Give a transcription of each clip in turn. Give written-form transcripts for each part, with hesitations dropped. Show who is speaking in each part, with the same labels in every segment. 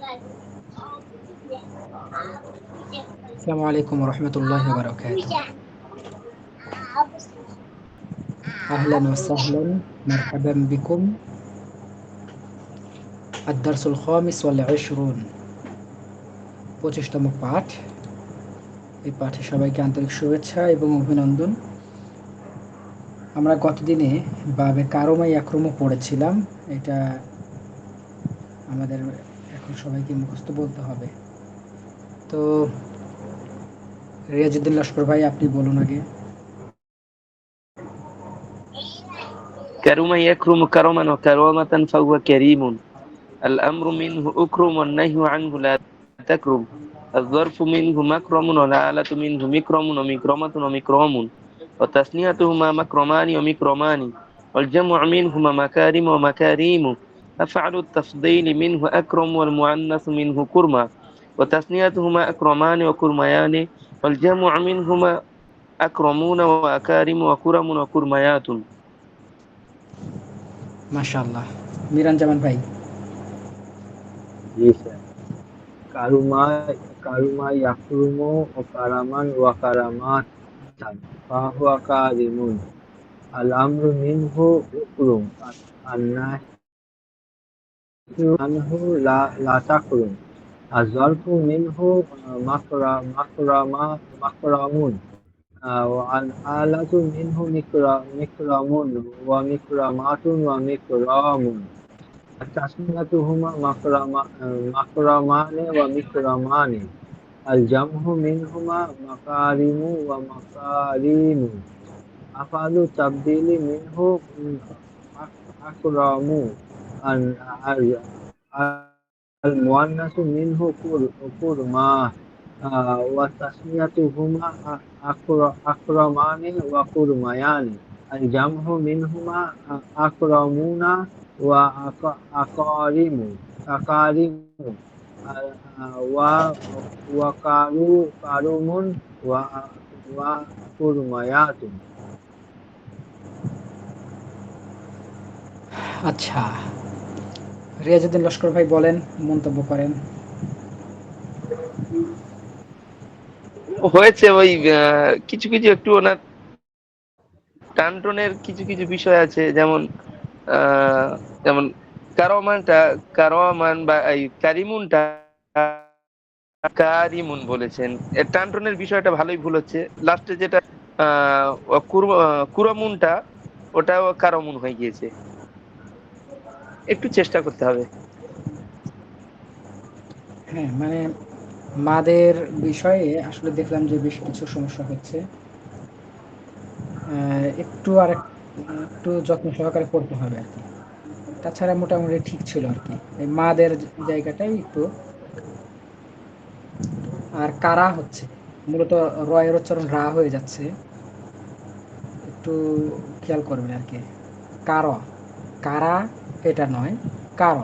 Speaker 1: আসসালামু আলাইকুম রহমতুল্লাহি ওয়া বারাকাতুহু। আহলান ওয়া সাহলান, মারহাবান বিকুম। আদ-দারসুল খামিস ওয়াল 20, 25তম পাঠ। এই পাঠে সবাইকে আন্তরিক শুভেচ্ছা এবং অভিনন্দন। আমরা গতদিনে বাবে কারমাই আক্রম পড়েছিলাম। এটা আমাদের এখন সবাইকে মুখস্থ বলতে হবে। তো রিয়াজউদ্দিন লস্কর ভাই, আপনি বলুন আগে।
Speaker 2: كرم يكرم كرما وكرامة فهو كريم. الأمر منه أكرم والنهي عنه لا تكرم. الظرف منه مكرم والآلة منه مكرم ومكرمة ومكرام. وتثنيتهما مكرمان ومكرمان. والجمع منهما مكارم ومكاريم. أفعل التفضيل منه أكرم والمؤنث منه كرما. وتثنيتهما أكرمان وكرميان. والجمع منهما أكرمون وأكارم وكرم وكرميات.
Speaker 1: মাশাআল্লাহ। মিরান জামান ভাই।
Speaker 3: জি স্যার। কারুমা ইয়াকরুমু ও কারামান ওয়া কারামাতান ফাহুয়া কারিমুন। আল আমরু মিনহু উকরুম আনহু লা তাকরুম। আয-যরফু মিনহু মাকরামুন ওয়া আল-আলাতু মিনহু মিকরামুন ওয়া মিকরামাতুন ওয়া মিকরামুন। তাসমিয়াতুহুমা মাকরামানে ওয়া মিকরামানি। আল জামহু মিনহুমা মাকারিমু ওয়া মাকারিমু। আফআলু তাবদীলি মিনহু আকরামু। আন আল আল মুআন্নাসু মিনহু কুরমা। ওয়া তাসমিয়াতুহুমা আকরামানি ওয়া কুরমায়ানি। আল জামহু মিনহুমা আকরামুনা ওয়া আকারিমু। ওয়া কারুমুন ওয়া কুরমায়াতুন।
Speaker 1: আচ্ছা, রিয়াজউদ্দিন লস্কর ভাই বলেন, মন্তব্য করেন।
Speaker 2: হয়েছে ওই কিছু কিছু একটু ওনার টানটনের কিছু কিছু বিষয় আছে, যেমন আহ, যেমন কারমানটা কারমান বা এই কারিমুনটা কারিমুন বলেছেন। এর টানটনের বিষয়টা ভালোই ভুল হচ্ছে। লাস্টে যেটা কুরমুনটা, ওটাও কারমুন হয়ে গিয়েছে। একটু চেষ্টা করতে হবে।
Speaker 1: হ্যাঁ, মানে মাদের বিষয়ে আসলে দেখলাম যে বেশ কিছু সমস্যা হচ্ছে। একটু একটু যত্ন সহকারে করতে হবে আর কি। তাছাড়া মোটামুটি ঠিক ছিল আর কি। এই মাদের জায়গাটাই একটু। আর কারা হচ্ছে মূলত রয়ের উচ্চারণ রা হয়ে যাচ্ছে। একটু খেয়াল করবেন আর কি। কার, কারা এটা নয়, কার।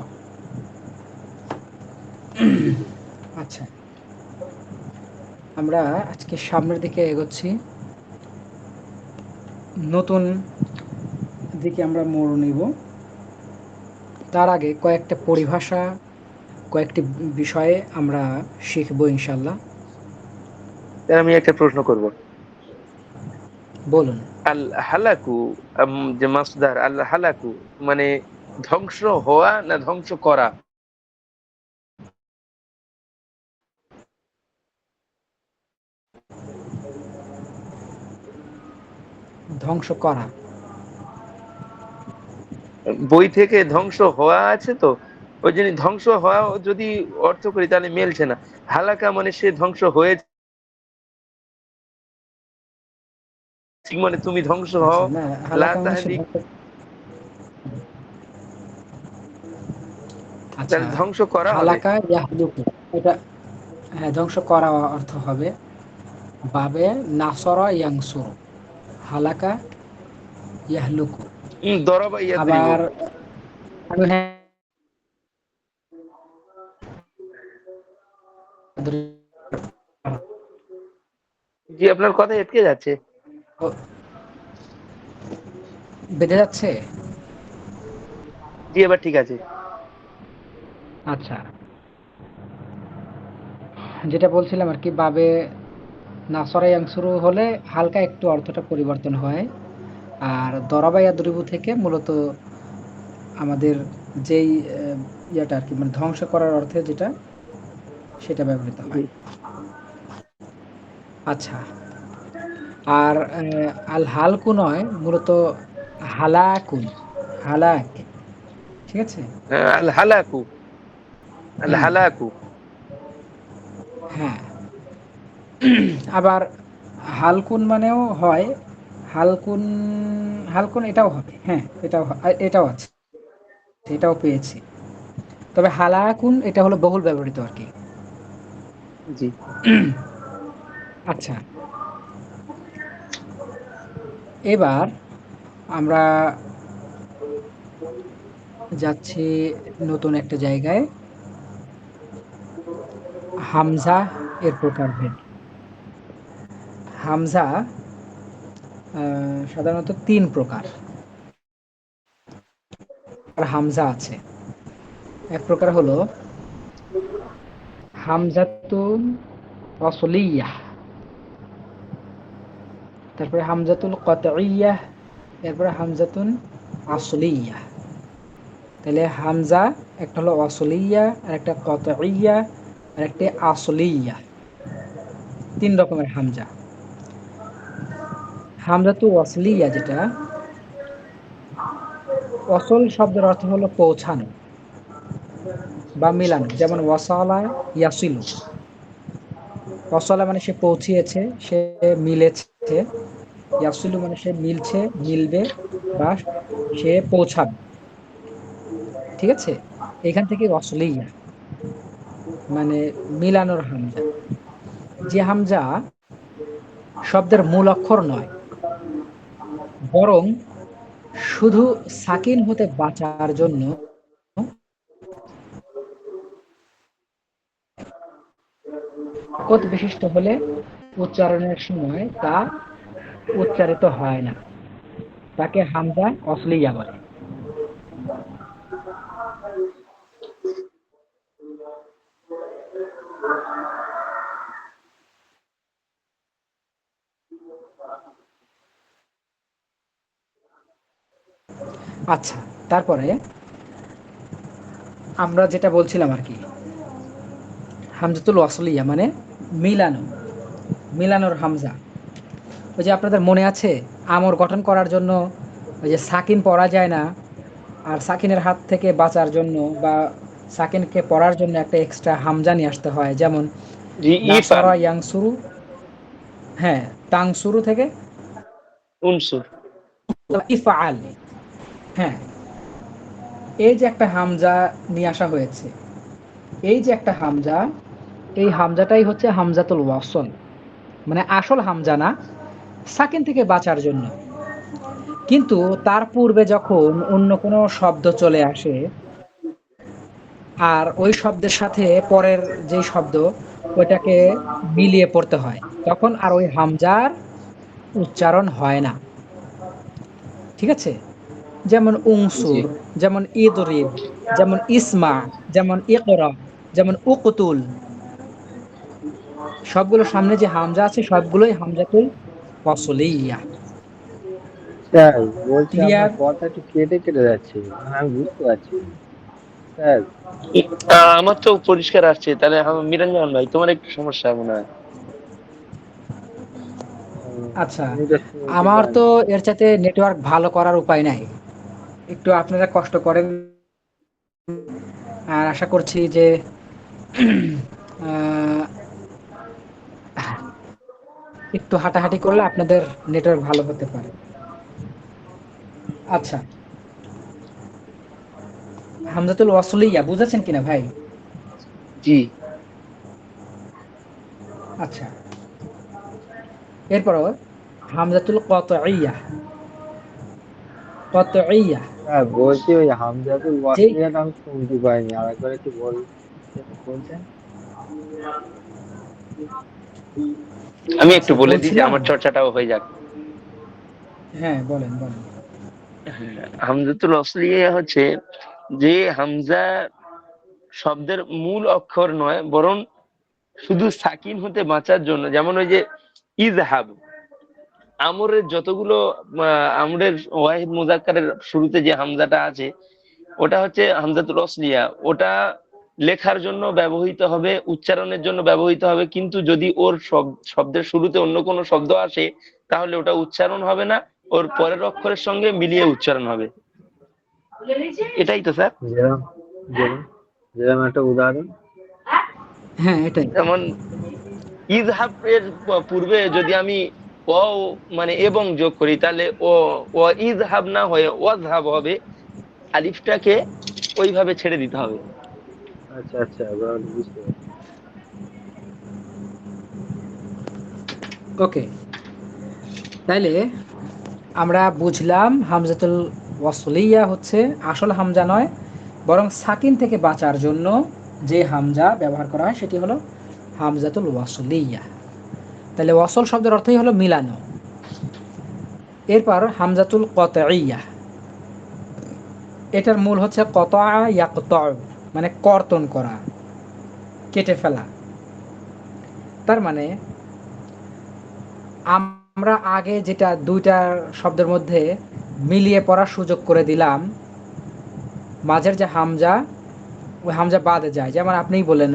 Speaker 1: আচ্ছা, আমরা আজকে সামনের দিকে এগোচ্ছি। নতুন দিকে আমরা মোড় নিব। তার আগে কয়েকটা পরিভাষা, কয়েকটি বিষয়ে আমরা শিখব ইনশাল্লাহ।
Speaker 2: তাহলে আমি একটা প্রশ্ন করব।
Speaker 1: বলুন।
Speaker 2: আল হালাকু, যে মাসদার আল হালাকু, মানে ধ্বংস হওয়া না ধ্বংস করা?
Speaker 1: ধ্বংস করা।
Speaker 2: বই থেকে ধ্বংস হওয়া আছে তো, ওই জন্য ধ্বংস হওয়া যদি অর্থ করি তাহলে মেলছে না। হালাকা মানে সে ধ্বংস হয়েছে, মানে তুমি ধ্বংস
Speaker 1: আচ্ছা,
Speaker 2: হও।
Speaker 1: না,
Speaker 2: লা
Speaker 1: হালাকা মানে সে
Speaker 2: তাহলিক,
Speaker 1: ধ্বংস। আচ্ছা,
Speaker 2: তাহলে ধ্বংস করা হবে।
Speaker 1: হালাকা ইয়াহলুকু, এটা হ্যাঁ ধ্বংস করা অর্থ হবে। বাবে নাসরা ইয়াংসুর, হালাকা ইয়াহলুকু।
Speaker 2: দরবা ইয়াদরিবু।
Speaker 1: আবার আমি হ্যাঁ
Speaker 2: জি, আপনার কথা আটকে যাচ্ছে।
Speaker 1: বেঁধে যাচ্ছে।
Speaker 2: জি, এবার ঠিক আছে।
Speaker 1: আচ্ছা, যেটা বলছিলাম আর কি, বাবে নাসরা ইয়ানসুরু হলে হালকা একটু অর্থটা পরিবর্তন হয়, আর দরাবা ইয়াদরিবু থেকে মূলত আমাদের যেই ইয়েটা আর কি, মানে ধ্বংস করার অর্থে যেটা, সেটা ব্যবহৃত
Speaker 2: জি।
Speaker 1: হয়। আচ্ছা, আর আল হালকু নয়, মূলত হালাকুন, হালাক, ঠিক আছে?
Speaker 2: আল হালাকু, আল
Speaker 1: হুম,
Speaker 2: হালাকু।
Speaker 1: হ্যাঁ। আবার হালকুন মানেও হয়, হালকুন, হালকুন এটাও হবে, হ্যাঁ, এটাও আছে, এটাও পেয়েছি। তবে হালাকুন এটা হলো বহুল ব্যবহৃত আর কি।
Speaker 2: জি।
Speaker 1: আচ্ছা, এবার আমরা যাচ্ছি নতুন একটা জায়গায়, হামজা এর প্রকারভেদ। হামজা সাধারণত ৩ প্রকার। আর হামজা আছে, এক প্রকার হলো হামজাতুল অসলিয়াহ, তারপরে হামজাতুল কতইয়াহ, এরপরে হামজাতুন আসলিয়াহ। তাহলে হামজা একটা হলো অসলিয়া, আর একটা কতইয়া, আর একটা আসলিয়া। ৩ রকমের হামজা। হামজাতুল অসলিয়া যেটা, অসল শব্দের অর্থ হলো পৌঁছানো বা মিলানো, যেমন ওয়াসালা ইয়াসিলু। ওয়াসালা মানে সে পৌঁছিয়েছে, সে মিলেছে। ইয়াসিলু মানে সে মিলছে, মিলবে, বা সে পৌঁছাবে, ঠিক আছে? এখান থেকে ওয়াসলিয়া মানে মিলানোর হামজা। যে হামজা শব্দের মূল অক্ষর নয়, বরং শুধু সাকিন হতে বাঁচার জন্য বিশিষ্ট হলে উচ্চারণের সময় তা উচ্চারিত হয় না, তাকে হামজা অসলিয়া বলে। আচ্ছা, তারপরে আমরা যেটা বলছিলাম আর কি, হামজাতুল ওয়াসলিয়া মানে মিলানো, মিলানোর হামজা। ওই যে আপনাদের মনে আছে, আমর গঠন করার জন্য ওই যে সাকিন পড়া যায় না, আর সাকিনের হাত থেকে বাঁচার জন্য বা সাকিনকে পড়ার জন্য একটা এক্সট্রা হামজা নিয়ে আসতে হয়, যেমন
Speaker 2: জি, ইফাল,
Speaker 1: নাসরা ইয়াংসুরু, হ্যাঁ, তাংসুরু থেকে
Speaker 2: উনসুর।
Speaker 1: ইফআল, হ্যাঁ, এই যে একটা হামজা নিয়ে আসা হয়েছে, এই যে একটা হামজা, এই হামজাটাই হচ্ছে হামজাতুল ওয়াসল, মানে আসল হামজা না, সাকিন থেকে বাঁচার জন্য। কিন্তু তার পূর্বে যখন অন্য কোনো শব্দ চলে আসে, আর ওই শব্দের সাথে পরের যেই শব্দ, ওইটাকে মিলিয়ে পড়তে হয়, তখন আর ওই হামজার উচ্চারণ হয় না, ঠিক আছে? যেমন
Speaker 2: জি,
Speaker 1: উংসুর, যেমন ইদরিব, যেমন ইসমা, যেমন ইকরা, যেমন উকতুল, সবগুলোর সামনে যে হামজা আছে সবগুলোই হামজাতুল ওয়াসলিয়া।
Speaker 3: স্যার বলছি আপনার
Speaker 1: ক্লিয়ার?
Speaker 3: কথা একটু কেটে কেটে যাচ্ছে, মানে আমি বুঝতে পারছি না স্যার।
Speaker 2: আমার তো পরিষ্কার আসছে। তাহলে মিরান ভাই, তোমার একটু সমস্যা মনে হয়।
Speaker 1: আচ্ছা,
Speaker 3: আমি তো শুনতে
Speaker 1: আমার
Speaker 3: পাই
Speaker 1: তো
Speaker 3: না।
Speaker 1: এর সাথে নেটওয়ার্ক ভালো করার উপায় নাই, একটু আপনারা কষ্ট করেন, আর আশা করছি যে আহ, একটু হাঁটাহাঁটি করলে আপনাদের নেটওয়ার্ক ভালো হতে পারে। আচ্ছা, হামজাতুল ওয়াসলিয়া বুঝেছেন কিনা ভাই?
Speaker 2: জি।
Speaker 1: আচ্ছা, এরপর হামজাতুল কতইয়া, কতইয়া
Speaker 3: স্যার বলছি ওই হামজাতুল
Speaker 1: যেই,
Speaker 3: ওয়াসলিয়াটা আমি শুনতে পাইনি, আর একবার একটু বলতেন।
Speaker 2: আমি একটু
Speaker 1: আচ্ছা
Speaker 2: বলে দিই যে
Speaker 1: বলছিলাম,
Speaker 2: আমার চর্চাটাও হয়ে যাক।
Speaker 1: হ্যাঁ বলেন বলেন।
Speaker 2: হ্যাঁ, হামজাতুল অসলিয়া হচ্ছে যে হামজা শব্দের মূল অক্ষর নয়, বরং শুধু সাকিন হতে বাঁচার জন্য, যেমন ওই যে ইজহাব, আমরের যতগুলো আমরের ওয়াহিদ মুজাক্কারের শুরুতে যে হামজাটা আছে ওটা হচ্ছে হামজাতুল অসলিয়া, ওটা লেখার জন্য ব্যবহৃত হবে, উচ্চারণের জন্য ব্যবহৃত হবে, কিন্তু যদি ওর শব্দের শুরুতে অন্য কোনো শব্দ আসে তাহলে ওটা উচ্চারণ হবে না, ওর পরের অক্ষরের সঙ্গে মিলিয়ে উচ্চারণ হবে। এটাই তো স্যার।
Speaker 3: যেরকম যেরকম যেরকম একটা উদাহরণ।
Speaker 1: হ্যাঁ এটাই।
Speaker 2: যেমন ইজহাব এর পূর্বে যদি আমি ও মানে এবং যোগ করি তাহলে ও ও ইজহাব না হয়ে ওয়াজহাব হবে, আলিফটাকে ওইভাবে ছেড়ে দিতে হবে।
Speaker 3: আচ্ছা আচ্ছা, এবার বুঝতে পারছি।
Speaker 1: ওকে, তাইলে আমরা বুঝলাম হামজাতুল ওয়াসলিয়া হচ্ছে আসল হামজা নয়, বরং সাকিন থেকে বাঁচার জন্য যে হামজা ব্যবহার করা হয় সেটি হলো হামজাতুল ওয়াসলিয়া। তাহলে ওয়াসল শব্দের অর্থই হলো মিলানো। এরপর হামজাতুল কতইয়া, এটার মূল হচ্ছে কতআ ইয়াকতউ, মানে কর্তন করা, কেটে ফেলা। তার মানে আমরা আগে যেটা দুইটা শব্দের মধ্যে মিলিয়ে পড়ার সুযোগ করে দিলাম, মাঝের যে হামজা ওই হামজা বাদে যায়, যেমন আপনিই বললেন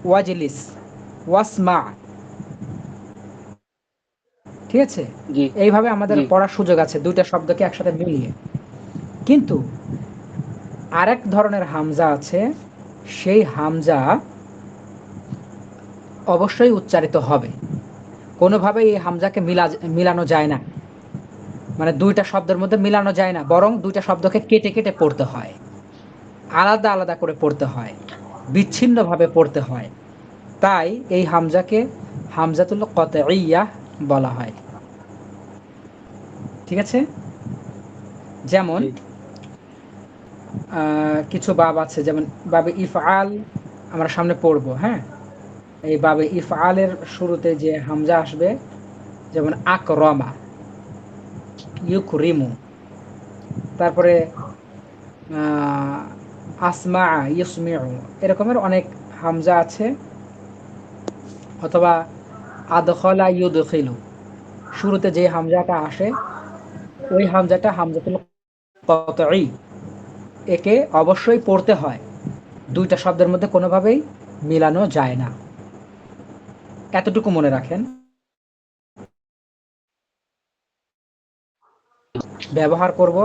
Speaker 1: ওয়াজিলিস, ওয়াসমা, ঠিক আছে?
Speaker 2: জি
Speaker 1: এইভাবে আমাদের
Speaker 2: জি
Speaker 1: পড়ার সুযোগ আছে দুইটা শব্দকে একসাথে মিলিয়ে। কিন্তু আরেক ধরনের হামজা আছে, সেই হামজা অবশ্যই উচ্চারিত হবে, কোনোভাবেই এই হামজাকে মিলানো যায় না, মানে দুইটা শব্দের মধ্যে মিলানো যায় না, বরং দুইটা শব্দকে কেটে কেটে পড়তে হয়, আলাদা আলাদা করে পড়তে হয়, বিচ্ছিন্নভাবে পড়তে হয়। তাই এই হামজাকে হামজাতুল কতইয়া বলা হয়। ঠিক আছে? যেমন
Speaker 3: জি।
Speaker 1: কিছু বাব আছে, যেমন বাবে ইফআল আমরা সামনে পড়ব, হ্যাঁ? এই বাবে ইফআলের শুরুতে যে হামজা আসবে, যেমন আকরমা, ইউকরিমু, তারপরে আসমা, ইউসমিউ, এরকমের অনেক হামজা আছে। অথবা আদখলা ইউদখিলু, শুরুতে যে হামজাটা আসে ওই হামজাটা হামজাতুল কতই, একে অবশ্যই পড়তে হয়, দুইটা শব্দের মধ্যে কোনোভাবেই মিলানো যায় না। এতটুকু মনে রাখেন, ব্যবহার করব,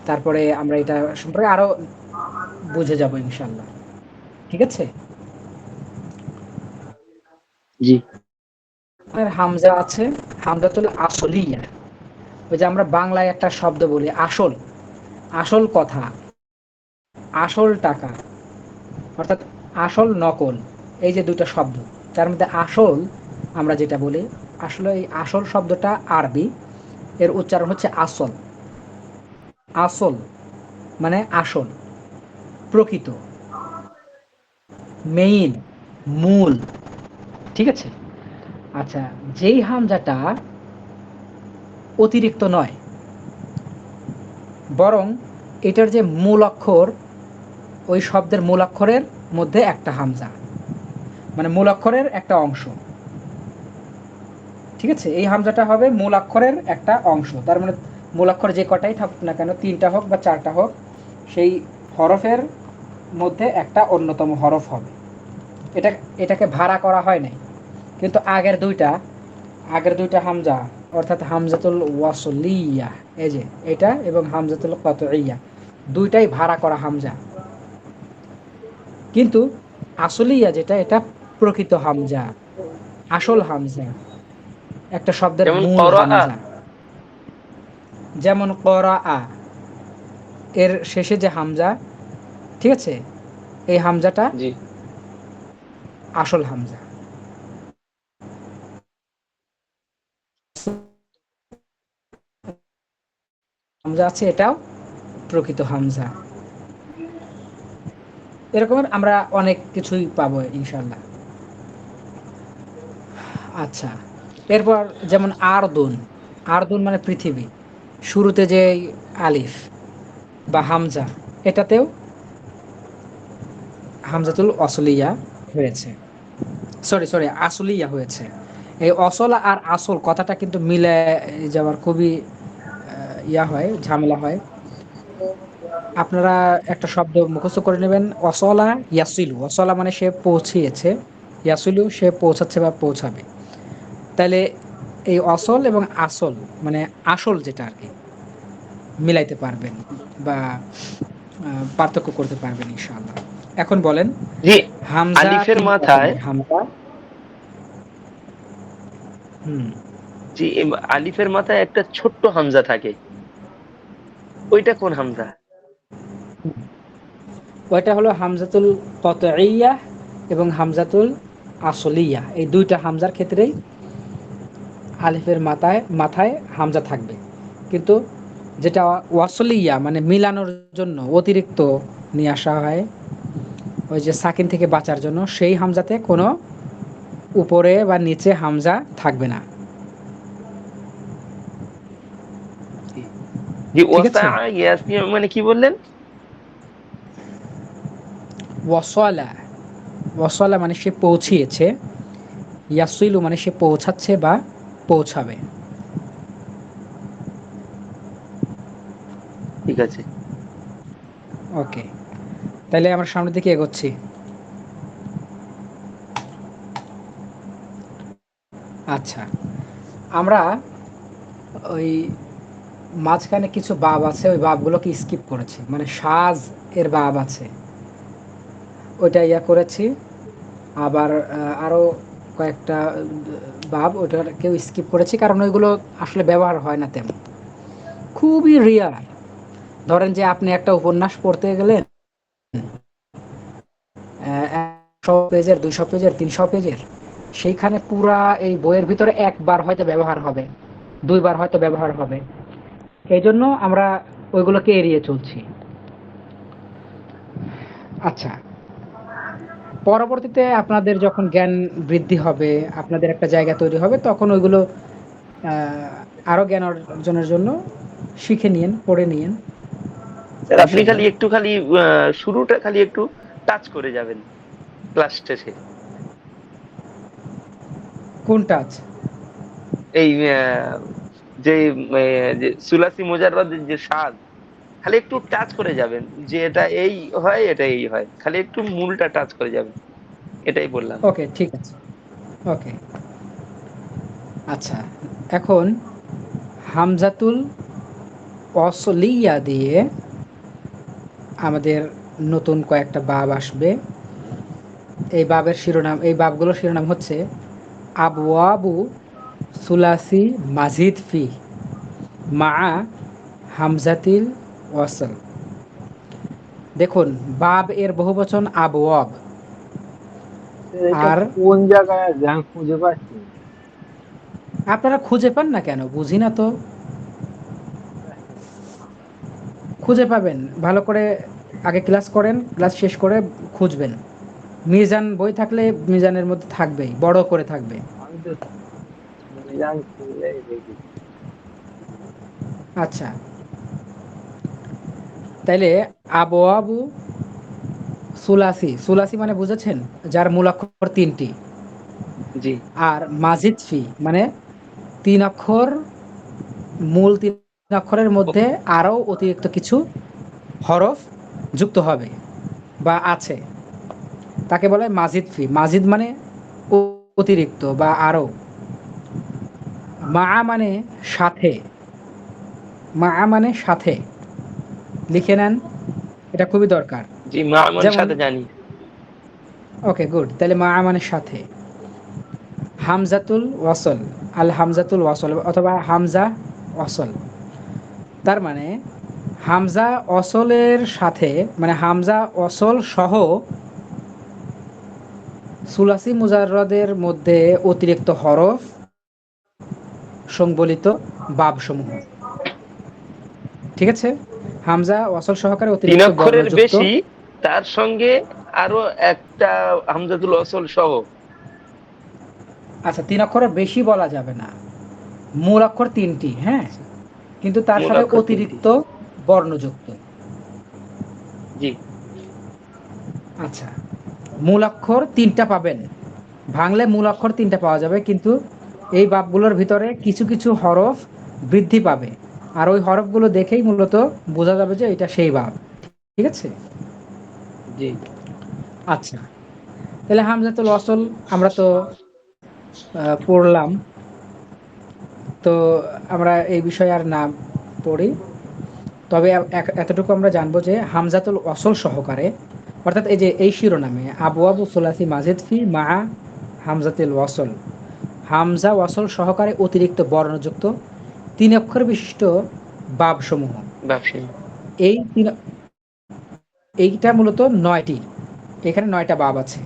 Speaker 1: তারপরে আমরা এটা সম্পর্কে আরো বুঝে যাব ইনশাল্লাহ। ঠিক আছে?
Speaker 3: জি।
Speaker 1: হামজা আছে হামজাতুল আসলিয়া, ওই যে আমরা বাংলায় একটা শব্দ বলি আসল, আসল কথা, আসল টাকা, অর্থাৎ আসল নকল, এই যে দুটো শব্দ, তার মধ্যে আসল আমরা যেটা বলি, আসলে এই আসল শব্দটা আরবি, এর উচ্চারণ হচ্ছে আসল। আসল মানে আসল, প্রকৃত, মেইন, মূল। ঠিক আছে? আচ্ছা, যেই হামজাটা অতিরিক্ত নয়, বরং এটার যে মূল অক্ষর, ওই শব্দের মূল অক্ষরের মধ্যে একটা হামজা, মানে মূল অক্ষরের একটা অংশ। ঠিক আছে? এই হামজাটা হবে মূল অক্ষরের একটা অংশ, তার মানে মূল অক্ষর যে কটাই থাকুক না কেন, 3টা হোক বা 4টা হোক, সেই হরফের মধ্যে একটা অন্যতম হরফ হবে। এটা এটাকে ভাড়া করা হয় নাই, কিন্তু আগের দুইটা হামজা, অর্থাৎ হামজাতুল ওয়াসলিয়া, এই যে এটা, এবং হামজাতুল কতইয়া, দুইটাই ভাড়া করা হামজা। কিন্তু আসলিয়া যেটা, এটা প্রকৃত হামজা, আসল হামজা, একটা শব্দের
Speaker 2: যেমন
Speaker 1: মূল
Speaker 2: করাআ।
Speaker 1: হামজা। যেমন করাআ, এর শেষে যে হামজা, ঠিক আছে, এই হামজাটা
Speaker 2: জি
Speaker 1: আসল হামজা। হামজা আছে, এটাও প্রকৃত হামজা। এরকমের আমরা অনেক কিছুই পাবো ইনশাল্লাহ। আচ্ছা, এরপর যেমন আরদুন, আরদুন মানে পৃথিবী, শুরুতে যে আলিফ বা হামজা, এটাতেও হামজাতুল অসলিয়া হয়েছে। সরি আসলিয়া হয়েছে। এই অসল আর আসল কথাটা কিন্তু মিলে যাওয়ার খুবই হয়, ঝামেলা হয়। আপনারা একটা শব্দ মুখস্থ করে নেবেন, অসলা ইয়াসিলু। অসলা মানে সে পৌঁছিয়েছে, ইয়াসিলু সে পৌঁছাচ্ছে বা পৌঁছাবে। তাহলে এই অসল এবং আসল মানে আসল যেটা আর কি মিলাইতে পারবেন বা পার্থক্য করতে পারবেন ইনশাআল্লাহ। এখন বলেন
Speaker 2: জি,
Speaker 1: হামজা
Speaker 2: আলিফের
Speaker 1: তিনটা
Speaker 2: মাথায়,
Speaker 1: হয়, হামজা। হুম।
Speaker 2: জি, আলিফের মাথায় একটা ছোট্ট হামজা থাকে, ওইটা কোন হামজা?
Speaker 1: ওইটা হলো হামজাতুল কতইয়া এবং হামজাতুল আসলিয়া, এই দুইটা হামজার ক্ষেত্রেই আলিফের মাথায় মাথায় হামজা থাকবে। কিন্তু যেটা ওয়াসলিয়া মানে মিলানোর জন্য অতিরিক্ত নিয়ে আসা হয়, ওই যে সাকিন থেকে বাঁচার জন্য, সেই হামজাতে কোনো উপরে বা নিচে হামজা থাকবে না।
Speaker 2: জি, জি,
Speaker 1: ঠিক আছে।
Speaker 2: ইয়াসমিয়া মানে কি বললেন?
Speaker 1: ওয়াসলা, ওয়াসলা মানে সে পৌঁছিয়েছে, ইয়াসিলু মানে সে পৌঁছাচ্ছে বা পৌঁছাবে।
Speaker 2: ঠিক আছে।
Speaker 1: ওকে, তাহলে আমরা সামনের দিকে এগোচ্ছি। আচ্ছা, আমরা ওই মাঝখানে কিছু বাব আছে, ওই বাবগুলোকে স্কিপ করেছি, মানে সাজ এর বাব আছে ওইটা করেছি। আবার আরও কয়েকটা বাব ওইটাকেও স্কিপ করেছি, কারণ ওইগুলো আসলে ব্যবহার হয় না তেমন, খুবই রিয়ার। ধরেন যে আপনি একটা উপন্যাস পড়তে গেলেন 100 পেজের, 200 পেজের, 300 পেজের, সেইখানে পুরা এই বইয়ের ভিতরে একবার হয়তো ব্যবহার হবে, দুইবার হয়তো ব্যবহার হবে। এই জন্য আমরা ওইগুলোকে এড়িয়ে চলছি। আচ্ছা, পরবর্তীতে আপনাদের যখন জ্ঞান বৃদ্ধি হবে, আপনাদের একটা জায়গা তৈরি হবে, তখন ওইগুলো আরো জ্ঞান অর্জনের জন্য শিখে নিন, পড়ে নিন
Speaker 2: স্যার আপনি
Speaker 1: ইনশাল্লাহ।
Speaker 2: খালি শুরুটা খালি একটু টাচ করে যাবেন ক্লাস শেষে।
Speaker 1: কোন টাচ?
Speaker 2: এই যে যে সুলাসি মুজাররদের যে স্বাদ, খালি একটু টাচ করে যাবেন, যে এটা এই হয়, এটা এই হয়, খালি একটু মূলটা টাচ করে যাবেন, এটাই বললাম।
Speaker 1: ওকে, ঠিক আছে। ওকে, আচ্ছা, এখন হামজাতুল অসলিয়া দিয়ে আমাদের নতুন কয়েকটা বাব আসবে। এই বাবের শিরোনাম, এই বাবগুলোর শিরোনাম হচ্ছে আবওয়াবু সুলাসি মাজিদ ফি মা হামজাতিল ওয়াসল। দেখুন, বাব এর বহুবচন আবওয়াব।
Speaker 3: এটা
Speaker 1: আর
Speaker 3: কোন জায়গায় আছে আমি খুঁজে পাচ্ছি না।
Speaker 1: আপনারা খুঁজে পান না কেন বুঝি না তো। খুঁজে পাবেন, ভালো করে আগে ক্লাস করেন, ক্লাস শেষ করে খুঁজবেন। মিজান বই থাকলে মিজানের মধ্যে থাকবেই, বড় করে থাকবে।
Speaker 3: আমি তো মিজান খুললেই দেখি।
Speaker 1: আচ্ছা, তাইলে আবু আবু সুলাসি, সুলাসি মানে বুঝেছেন, যার মূল অক্ষর তিনটি।
Speaker 2: জি,
Speaker 1: আর মাজিদ ফি মানে 3 অক্ষর, মূল 3 অক্ষরের মধ্যে আরও অতিরিক্ত কিছু হরফ যুক্ত হবে বা আছে, তাকে বলে মাজিদ ফি। মাজিদ মানে অতিরিক্ত বা আরও। মা মানে সাথে, মা মানে সাথে, লিখে নেন, এটা খুবই দরকার।
Speaker 2: জি, মা আমার
Speaker 1: যেমন,
Speaker 2: সাথে জানি।
Speaker 1: ওকে গুড, তাহলে মা মানে সাথে। হামজাতুল ওয়াসল, আল হামজাতুল ওয়াসল অথবা হামজা ওয়াসল, তার মানে হামজা অসলের সাথে, মানে হামজা অসল সহ সুলাসি মুজাররদের মধ্যে অতিরিক্ত হরফ সংবলিত বাবসমূহ। ঠিক আছে, হামজা অসল সহকারে
Speaker 2: 3
Speaker 1: অতিরিক্ত
Speaker 2: অক্ষরের
Speaker 1: বর্ণযুক্ত।
Speaker 2: বেশি, তার সঙ্গে আরো একটা হামজাতুল ওয়াসল সহ।
Speaker 1: আচ্ছা, 3 অক্ষরের বেশি বলা যাবে না, মূল অক্ষর তিনটি, হ্যাঁ,
Speaker 2: আচ্ছা,
Speaker 1: কিন্তু তার
Speaker 2: মূল
Speaker 1: সাথে
Speaker 2: অক্ষর 3টি।
Speaker 1: অতিরিক্ত বর্ণযুক্ত।
Speaker 2: জি,
Speaker 1: আচ্ছা, মূল অক্ষর 3টা পাবেন, ভাঙলে মূল অক্ষর 3টা পাওয়া যাবে, কিন্তু এই বাবগুলোর ভিতরে কিছু কিছু হরফ বৃদ্ধি পাবে, আর ওই হরফগুলো দেখেই মূলত বোঝা যাবে যে এটা সেই বাব। ঠিক আছে?
Speaker 2: জি।
Speaker 1: আচ্ছা, তাহলে হামজাতুল ওয়াসল আমরা তো পড়লাম। তো আমরা এই বিষয়ে আর না পড়ি, তবে এতটুকু আমরা জানবো যে হামজাতুল ওয়াসল সহকারে, অর্থাৎ এই যে এই শিরোনামে আবওয়াবু সুলাসি মাজিদ ফি মা হামজাতুল ওয়াসল, হামজা ওয়াসল সহকারে অতিরিক্ত বর্ণযুক্ত 3 অক্ষর বিশিষ্ট বাবসমূহ,
Speaker 2: ব্যবসায়ী।
Speaker 1: এই তিন, এইটা মূলত 9টি, এখানে 9টা বাব আছে,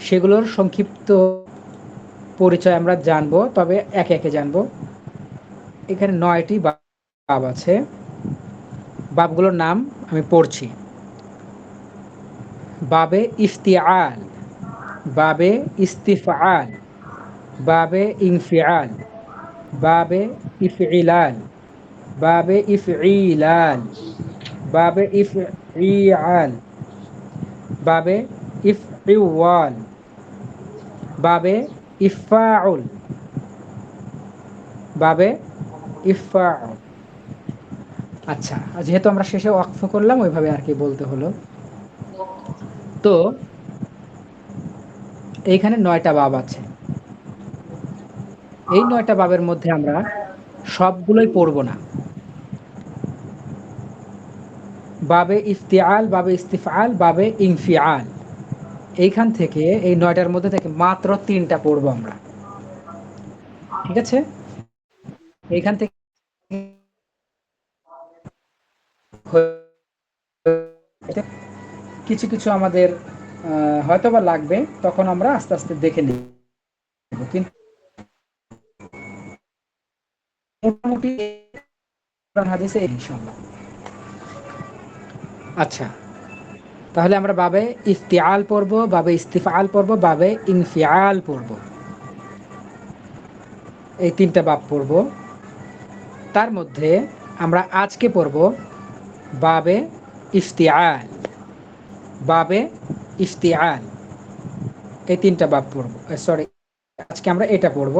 Speaker 1: সেগুলোর সংক্ষিপ্ত পরিচয় আমরা জানবো, তবে একে একে জানবো। এখানে 9টি বাব আছে, বাবগুলোর নাম আমি পড়ছি। বাবে ইফতিআল, বাবে ইস্তিফআল, বাবে ইনফিআল, বাবে ইফইলাল, বাবে ইফঈলাল, বাবে ইফঈআল, বাবে ইফঈওয়াল, বাবে ইফআউল, বাবে ইফআউল। আচ্ছা, যেহেতু আমরা শেষে ওয়াকফ করলাম ওইভাবে আর কি বলতে হলো। তো এইখানে 9টা বাব আছে, এই 9টা বাবের মধ্যে আমরা সবগুলোই পড়ব না। বাবে ইফতিআল, বাবে ইস্তিফআল, বাবে ইনফিআল, এইখান থেকে এই 9টার মধ্যে থেকে মাত্র 3টা পড়ব আমরা। ঠিক আছে? এইখান থেকে কিছু কিছু আমাদের হয়তোবা লাগবে, তখন আমরা আস্তে আস্তে দেখে নিব, কিন্তু মোটামুটি হাদিসে ইনশাআল্লাহ। আচ্ছা, তাহলে আমরা বাবে ইফতিআল পড়ব, বাবে ইস্তিফআল পড়ব, বাবে ইনফিআল পড়ব, এই 3টা বাব পড়ব। তার মধ্যে আমরা আজকে পড়ব বাবে ইফতিআল, বাবে ইফতিআল, এই 3টা বাব পড়ব। সরি, আজকে আমরা এটা পড়ব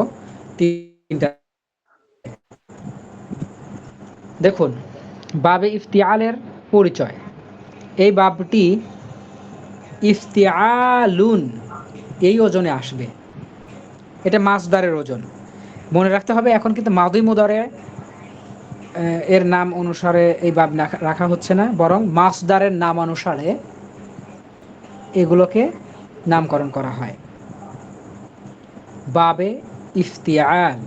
Speaker 1: 3টা। দেখুন, বাবে ইফতিআলের পরিচয়। এই বাবটি ইফতিআলুন এই ওজনে আসবে, এটা মাসদারের ওজন। মনে রাখতে হবে, এখন কিন্তু মাদি মুদারে এর নাম অনুসারে এই বাব রাখা হচ্ছে না, বরং মাসদারের নাম অনুসারে এগুলোকে নামকরণ করা হয়। বাবে ইফতিআল।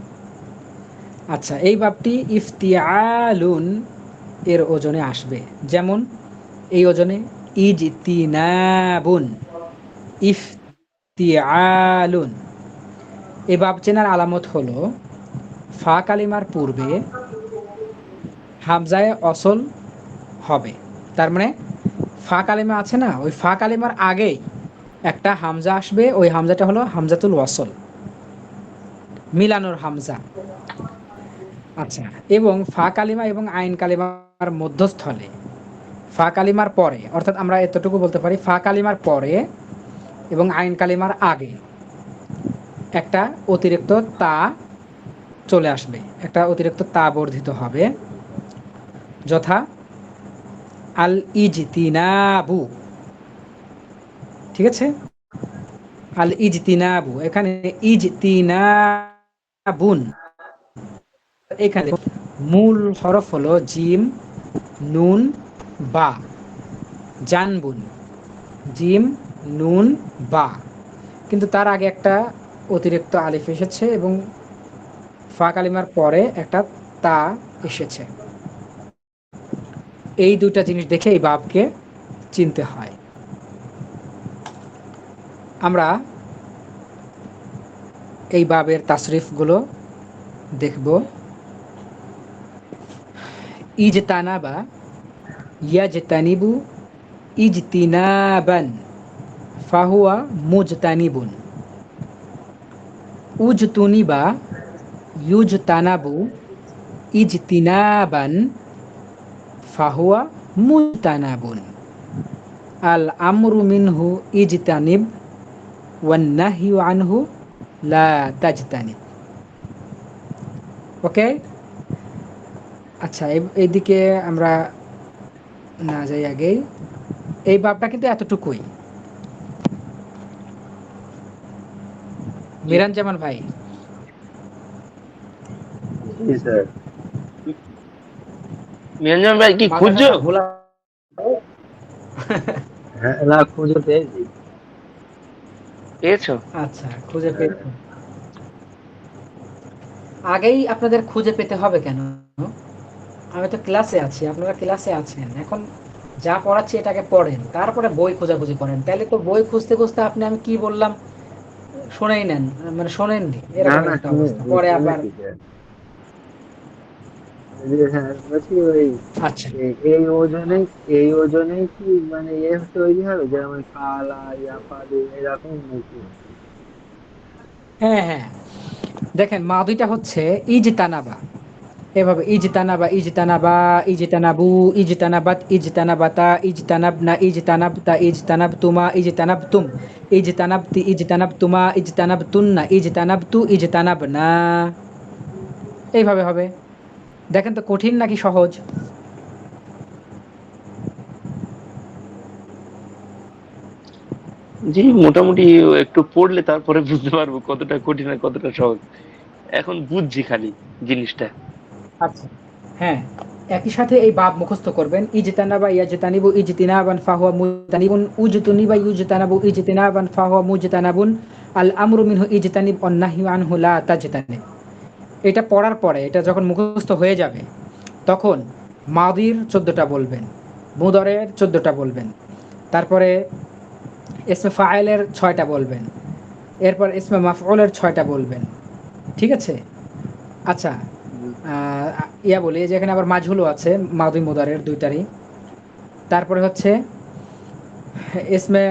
Speaker 1: আচ্ছা, এই বাবটি ইফতিআলুন এর ওজনে আসবে, যেমন এই ওজনে ইজতিনাবুন, ইফতিআলুন। এই বাব চেনার আলামত হলো ফা কালিমার পূর্বে হামজায়ে অসল হবে। তার মানে ফা কালিমা আছে না, ওই ফা কালিমার আগেই একটা হামজা আসবে, ওই হামজাটা হলো হামজাতুল ওয়াসল, মিলানোর হামজা। আচ্ছা, এবং ফা কালিমা এবং আইন কালিমার মধ্যস্থলে, ফা কালিমার পরে, অর্থাৎ আমরা এতটুকু বলতে পারি ফা কালিমার পরে এবং আইন কালিমার আগে একটা অতিরিক্ত তা চলে আসবে, একটা অতিরিক্ত তা বর্ধিত হবে, যথা আল ইজতিনাবু। ঠিক আছে? আল ইজতিনাবু, এখানে ইজতিনাবুন, এখানে মূল হরফ হলো জিম, নুন, বা, জানবুন, জিম, নুন, বা, কিন্তু তার আগে একটা অতিরিক্ত আলিফ এসেছে এবং ফা কালিমার পরে একটা তা এসেছে। এই দুটা জিনিস দেখে এই বাবকে চিনতে হয়। আমরা এই বাবের তাসরিফগুলো দেখব। ইজতানাবা, ইয়াজতানিবু, ইজতিনাবান, ফাহুয়া মুজতানিবুন। উজতুনিবা, ইউজতানাবু, ইজতিনাবান, ফাহুয়া মুজতানাবুন। আল আমরু মিনহু ইজতানিব, ওয়ান্নাহিউ আনহু লা তাজতানিব। ওকে, আচ্ছা এইদিকে আমরা না যাই আগেই, এই বাবটা কিন্তু এতটুকুই।
Speaker 3: জি
Speaker 1: মিরান জামান ভাই,
Speaker 3: জি স্যার।
Speaker 2: মিরাঞ্জন ভাই কি খুঁজছো?
Speaker 1: মাদ্রাসাটা ভোলা।
Speaker 3: হ্যাঁ, না খুঁজে পেয়েছি।
Speaker 2: পেয়েছো?
Speaker 1: আচ্ছা, খুঁজে
Speaker 3: হ্যাঁ,
Speaker 1: পেয়েছেন। আগেই আপনাদের খুঁজে পেতে হবে কেন? আমি তো ক্লাসে আছি, আপনারা ক্লাসে আছেন এখন। যা পড়াচ্ছি এটাকে পড়েন, তারপরে বই খোঁজাখুঁজি করেন। তাহলে তো বই খুঁজতে খুঁজতে আপনি আমি কি বললাম শোনেই নেন, মানে শোনেননি,
Speaker 3: না
Speaker 1: এরকম
Speaker 3: না
Speaker 1: একটা অবস্থা পরে আবার।
Speaker 3: শুনেছি স্যার। যে হ্যাঁ বলছি ওই
Speaker 1: আচ্ছা,
Speaker 3: এই ওজনেই, এই ওজনেই কি মানে তৈরি হবে যেমন কালা ইয়াফালু এরকম নাকি?
Speaker 1: হ্যাঁ হ্যাঁ, দেখেন মাদিটা হচ্ছে ইজতানাবা, এভাবে ইজতানাবা ইজতানাবা ইজতানাবু ইজতানাবাত ইজতানাবাতা ইজতানাবনা ইজতানাবতা ইজতানাবতুমা ইজতানাবতুম ইজতানাবতি ইজতানাবতুমা ইজতানাবতুন্না ইজতানাবতু ইজতানাবনা, এইভাবে হবে। দেখেন তো কঠিন নাকি সহজ?
Speaker 2: জি, মোটামুটি একটু পড়লে তারপরে বুঝতে পারবো কতটা কঠিন আর কতটা সহজ। এখন বুঝছি খালি জিনিসটা।
Speaker 1: আচ্ছা, হ্যাঁ, একই সাথে এই বাব মুখস্থ করবেন। ইজতানাবা ইয়াজতানিবু ইজতিনাবান ফাহুয়া মুজতানিবুন উজতুনিবা ইউজতানাবু ইজতিনাবান ফাহুয়া মুজতানাবুন আল আমরু মিনহু ইজতানিব ওয়ান নাহয়ু আনহু লা তাজতানিব। এটা পড়ার পরে এটা যখন মুখস্থ হয়ে যাবে তখন মাদির 14টা বলবেন, মুদরের 14টা বলবেন, তারপরে ইসমে ফাইলের 6টা বলবেন, এরপর ইসমে মাফউলের 6টা বলবেন। ঠিক আছে? আচ্ছা, ইয়া বলি যে এখানে আবার মাজহুলও আছে, মাদি মুদারের দুইটারই। তারপরে হচ্ছে ইসমে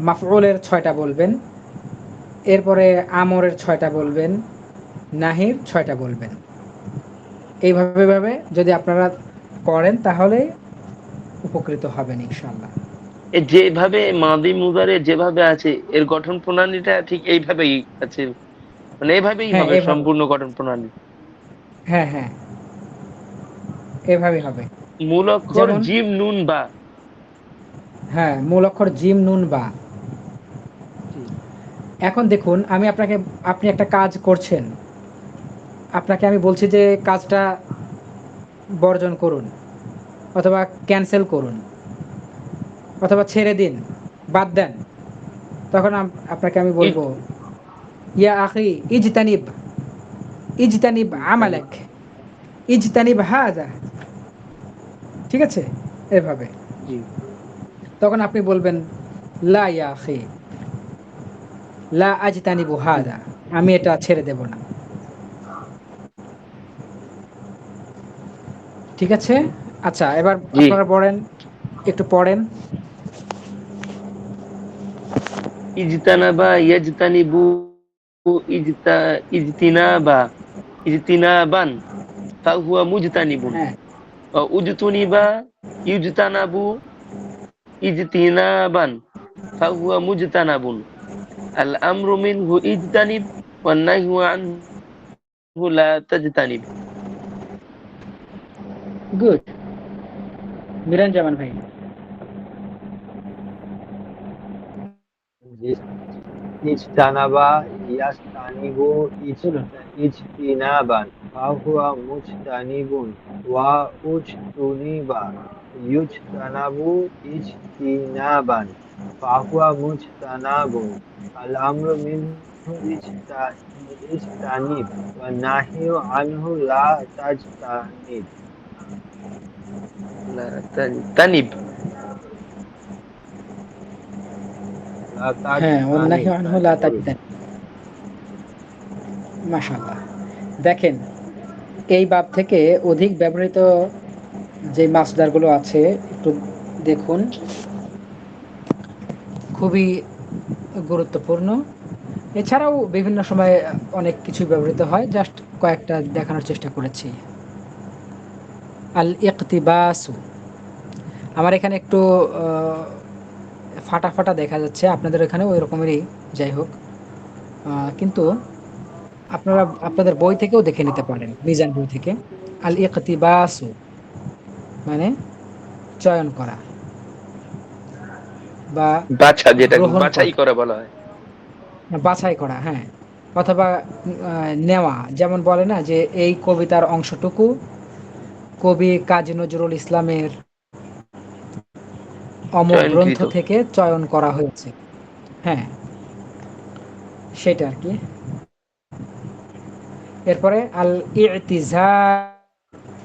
Speaker 1: মাফউলের 6টা বলবেন, এরপরে আমরের 6টা বলবেন, নাহির 6টা বলবেন। এইভাবে ভাবে যদি আপনারা করেন তাহলে উপকৃত হবেন ইনশাআল্লাহ।
Speaker 2: এ যেভাবে মাদি মুজারে যেভাবে আছে এর গঠন প্রণালীটা ঠিক এইভাবেই আছে, মানে এইভাবেই
Speaker 1: হ্যাঁ
Speaker 2: হবে
Speaker 1: এভাবে,
Speaker 2: সম্পূর্ণ গঠন প্রণালী।
Speaker 1: হ্যাঁ হ্যাঁ, এভাবেই হবে।
Speaker 2: মূল অক্ষর
Speaker 1: যেমন,
Speaker 2: জিম নুন বা।
Speaker 1: হ্যাঁ, মূল অক্ষর জিম নুন বা।
Speaker 2: জি
Speaker 1: এখন দেখুন আমি আপনাকে, আপনি একটা কাজ করছেন, আপনাকে আমি বলছি যে কাজটা বর্জন করুন অথবা ক্যান্সেল করুন অথবা ছেড়ে দিন, বাদ দেন। তখন আপনাকে আমি
Speaker 2: ই
Speaker 1: বলবো ইয়া আখি ইজতানিব, ইজতানিব
Speaker 3: জানি।
Speaker 1: আমালাক, ইজতানিব হাযা। ঠিক আছে? এভাবে।
Speaker 2: জি
Speaker 1: তখন আপনি বলবেন লা ইয়া আখি, লা আজতানিবু
Speaker 2: জি
Speaker 1: হাযা, আমি এটা ছেড়ে দেব না। ঠিক আছে? আচ্ছা, এবার
Speaker 2: জি।
Speaker 1: আপনারা পড়েন, একটু পড়েন।
Speaker 2: ইজতানাবা ইয়াজতানিবু ইজতিনাবা ইজতিনাবান ফাহুয়া মুজতানিবুন।
Speaker 1: হ্যাঁ,
Speaker 2: উজতুনিবা ইউজতানাবু ইজতিনাবান ফাহুয়া মুজতানাবুন। আল আমরু মিনহু ইজতানিব ওয়ান নাহয়ু আনহু লা তাজতানিব।
Speaker 1: গুড। মিরান জামান ভাই,
Speaker 3: জি ইজতানাবা ইয়াস্তানিবু
Speaker 1: বলুন।
Speaker 3: ইজতিনাবান ফাহুয়া মুজতানিবুন ওয়া উজতুনিবা ইউজতানাবু ইজতিনাবান ফাহুয়া মুজতানাবুন। আল আমরু মিনহু ইজতানিব ওয়া নাহিয়ু আনহু লা তাজতানিব।
Speaker 2: লা তানিব।
Speaker 3: লা
Speaker 1: হ্যাঁ,
Speaker 3: তাজতানিব
Speaker 1: ওয়ান্নাহি আনহু লা
Speaker 3: সরি।
Speaker 1: তাজতানিব। মাশাআল্লাহ। দেখেন এই বাব থেকে অধিক ব্যবহৃত যে মাসদারগুলো আছে একটু দেখুন, খুবই গুরুত্বপূর্ণ। এছাড়াও বিভিন্ন সময়ে অনেক কিছু ব্যবহৃত হয়, জাস্ট কয়েকটা দেখানোর চেষ্টা করেছি। আল ইকতিবাসু, আমার এখানে একটু ফাটা ফাটা দেখা যাচ্ছে, আপনাদের এখানে ওই রকমেরই, যাই হোক। কিন্তু আপনারা আপনাদের বই থেকেও দেখে নিতে পারেন, মিজান বই থেকে। আল ইকতিবাসু মানে চয়ন করা বা
Speaker 2: বাছা, যেটা
Speaker 1: গ্রহণ
Speaker 2: বাছাই
Speaker 1: করা,
Speaker 2: করা বলা হয়।
Speaker 1: বাছাই করা, হ্যাঁ। অথবা নেওয়া, যেমন বলে না যে এই কবিতার অংশটুকু কবি কাজী নজরুল ইসলামের অমুক গ্রন্থ
Speaker 2: চয়নকৃত।
Speaker 1: থেকে চয়ন করা হয়েছে, হ্যাঁ, সেটা আর কি। এরপরে আল ইতিজাল,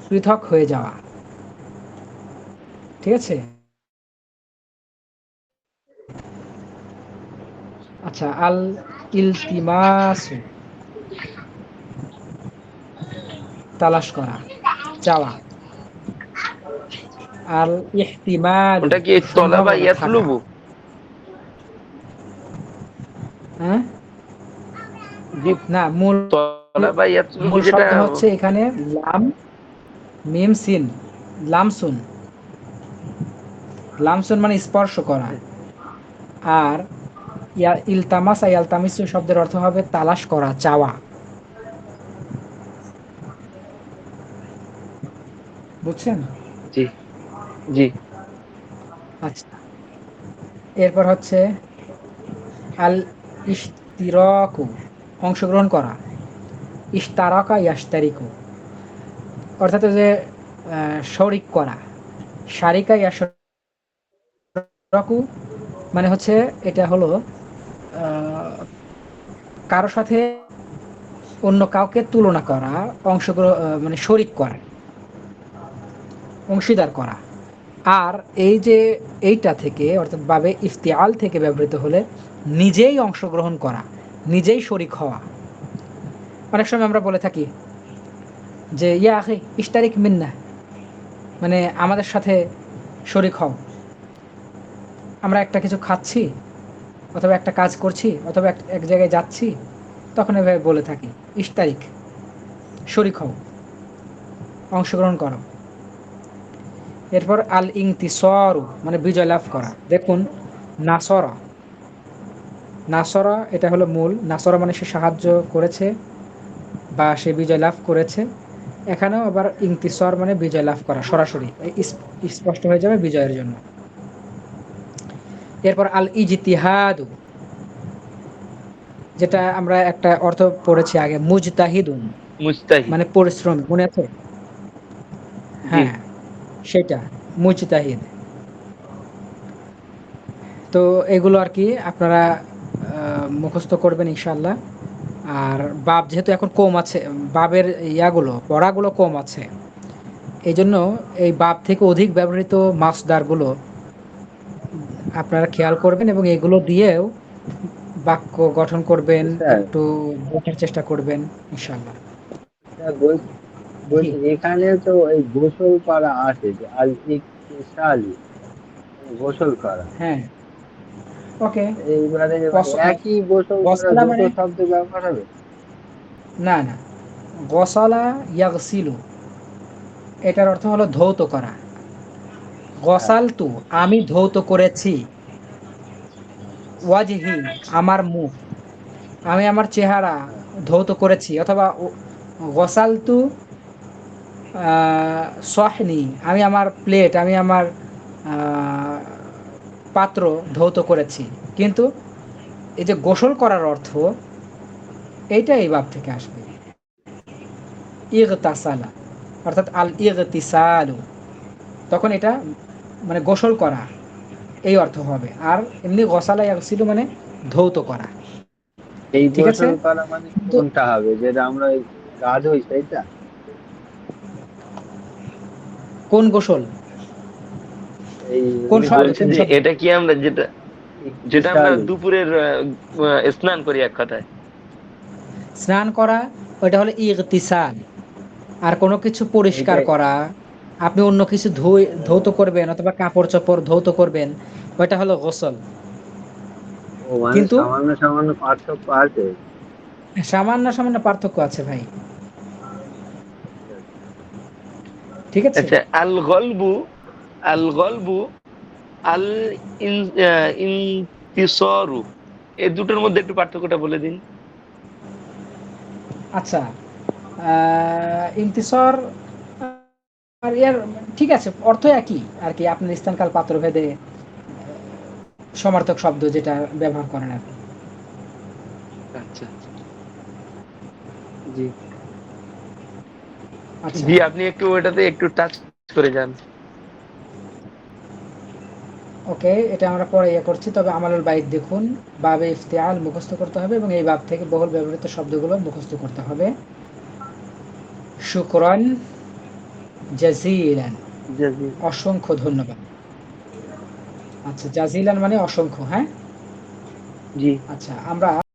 Speaker 1: পৃথক হয়ে যাওয়া, ঠিক আছে। আচ্ছা, আল ইলতিমাসু, তালাশ করা, চাওয়া। আল ইহতিমালু,
Speaker 2: ওটা কি তলাবা
Speaker 1: সম্ভাবনা থাকা,
Speaker 2: ইয়াতলুবু?
Speaker 1: হ্যাঁ।
Speaker 2: জি,
Speaker 1: না, মূল
Speaker 2: তলাবা ইয়াতলুবু
Speaker 1: মূল
Speaker 2: যেটা।
Speaker 1: শব্দ হচ্ছে এখানে লাম মিম সিন, লামসুন। লামসুন মানে স্পর্শ করা। আর ইলতামাস আর ইয়ালতামিসু শব্দের অর্থ হবে তালাশ করা, চাওয়া। বুঝছেন?
Speaker 2: জি, জি।
Speaker 1: আচ্ছা, এরপর হচ্ছে আল ইশতিরাকু, অংশগ্রহণ করা। ইশতারাকা ইয়াশতারিকু, অর্থাৎ ওই যে শরিক করা। শারিকা ইয়াশরাকু মানে হচ্ছে এটা হলো কারো সাথে অন্য কাউকে তুলনা করা, অংশগ্রহণ মানে শরিক করা, অংশীদার করা। আর এই যে এইটা থেকে, অর্থাৎ বাবে ইফতিআল থেকে ব্যবহৃত হলে নিজেই অংশগ্রহণ করা, নিজেই শরিক হওয়া। অনেক সময় আমরা বলে থাকি যে ইয়া আখি ইশতারিক মিন্না, মানে আমাদের সাথে শরিক হও। আমরা একটা কিছু খাচ্ছি, অথবা একটা কাজ করছি, অথবা এক জায়গায় যাচ্ছি, তখন এভাবে বলে থাকি ইশতারিক, শরিক হও, অংশগ্রহণ করো। এরপর আল ইনতিসারু মানে বিজয় লাভ করা। দেখুন, নাসরা, নাসরা এটা হলো মূল। নাসরা মানে সে সাহায্য করেছে বা সে বিজয় লাভ করেছে। এখানেও আবার ইনতিসার মানে বিজয় লাভ করা, সরাসরি স্পষ্ট হয়ে যাবে বিজয়ের জন্য। এরপর আল ইজতিহাদু, যেটা আমরা একটা অর্থ পড়েছি আগে, মুজতাহিদুন
Speaker 2: মুস্তাহিদ।
Speaker 1: মানে পরিশ্রম, মনে আছে?
Speaker 2: জি।
Speaker 1: হ্যাঁ, সেটা মুজতাহিদ। তো এগুলো আর কি আপনারা মুখস্থ করবেন ইনশাল্লাহ। আর বাব যেহেতু এখন কম আছে, বাবের ইয়াগুলো পড়াগুলো কম আছে, এই জন্য এই বাব থেকে অধিক ব্যবহৃত মাসদারগুলো আপনারা খেয়াল করবেন এবং এগুলো দিয়েও বাক্য গঠন করবেন,
Speaker 3: স্যার,
Speaker 1: একটু বোঝার চেষ্টা করবেন ইনশাল্লাহ।
Speaker 3: স্যার বলছি,
Speaker 1: জি,
Speaker 3: এখানে তো এই গোসল করা আছে যে আল ইকতিসালি, মানে গোসল করা।
Speaker 1: হ্যাঁ, ওকে।
Speaker 3: এইবারে মানে একই গোসল করা
Speaker 1: গসালা
Speaker 3: দুটো
Speaker 1: মানে,
Speaker 3: শব্দ ব্যবহার হবে?
Speaker 1: না না, গসালা ইয়াগসিলু এটার অর্থ হলো ধৌত করা।
Speaker 3: হ্যাঁ।
Speaker 1: গসালতু আমি ধৌত করেছি, ওয়াজহি আমার মুখ, আমি আমার চেহারা ধৌত করেছি। অথবা গসালতু সহনি আমি আমার প্লেট, আমি আমার আহ, পাত্র ধৌত করেছি। কিন্তু এই যে গোসল করার অর্থ, এইটা এই ভাব থেকে আসবে, ইগতাসালা, অর্থাৎ আল ইগতিসালু, তখন এটা মানে গোসল করা এই অর্থ হবে। আর এমনি গসালা ইয়াগসিলু মানে ধৌত করা,
Speaker 3: এই
Speaker 1: ঠিক আছে।
Speaker 3: গোসল করা মানে
Speaker 1: তো
Speaker 3: কোনটা হবে, যেটা আমরা ওই গা ধুই সেইটা?
Speaker 1: কোন গোসল,
Speaker 3: এই
Speaker 1: কোন
Speaker 3: উনি
Speaker 1: শব্দ,
Speaker 2: বলছি
Speaker 3: বলছেন
Speaker 1: কোন
Speaker 2: যে
Speaker 1: শব্দ?
Speaker 2: এটা কি আমরা যেটা, যেটা আমরা
Speaker 3: ইকতিসালি।
Speaker 2: দুপুরের স্নান করি এক কথায়।
Speaker 1: স্নান করা, ওইটা হলো ইগতিসাল। আর কোনো কিছু পরিষ্কার
Speaker 3: এইটাই।
Speaker 1: করা, আপনি অন্য কিছু ধৌত
Speaker 3: ও,
Speaker 1: করবেন অথবা কাপড় চোপড় ধৌত করবেন, ওইটা হলো গোসল।
Speaker 3: ও মানে
Speaker 1: কিন্তু
Speaker 3: সামান্য সামান্য পার্থক্য আছে।
Speaker 1: সামান্য সামান্য পার্থক্য আছে ভাই,
Speaker 3: আচ্ছা, আচ্ছা।
Speaker 1: ঠিক আছে।
Speaker 2: আচ্ছা, আল গলবু, আল গলবু আল ইনতিসরু, এই দুটোর মধ্যে একটু পার্থক্যটা বলে দিন।
Speaker 1: আচ্ছা, ইন্তিসর আর এর ঠিক আছে, অর্থ একই আর কি, আপনার স্থানকাল পাত্রভেদে সমার্থক শব্দ যেটা ব্যবহার করেন আর কি।
Speaker 2: আচ্ছা
Speaker 3: জি।
Speaker 1: আচ্ছা,
Speaker 2: জি, আপনি একটু ওটাতে একটু টাচ করে যান।
Speaker 1: ওকে, এটা আমরা পরে ইয়ে করছি। তবে আমালুল বাইত দেখুন, বাবে ইফতিআল মুখস্থ করতে হবে এবং এই বাব থেকে বহুল ব্যবহৃত শব্দগুলো মুখস্থ করতে হবে। শুকরান জাজিলান,
Speaker 2: জি
Speaker 1: অসংখ্য ধন্যবাদ। আচ্ছা, জাজিলান মানে অসংখ্য, হ্যাঁ।
Speaker 2: জি।
Speaker 1: আচ্ছা, আমরা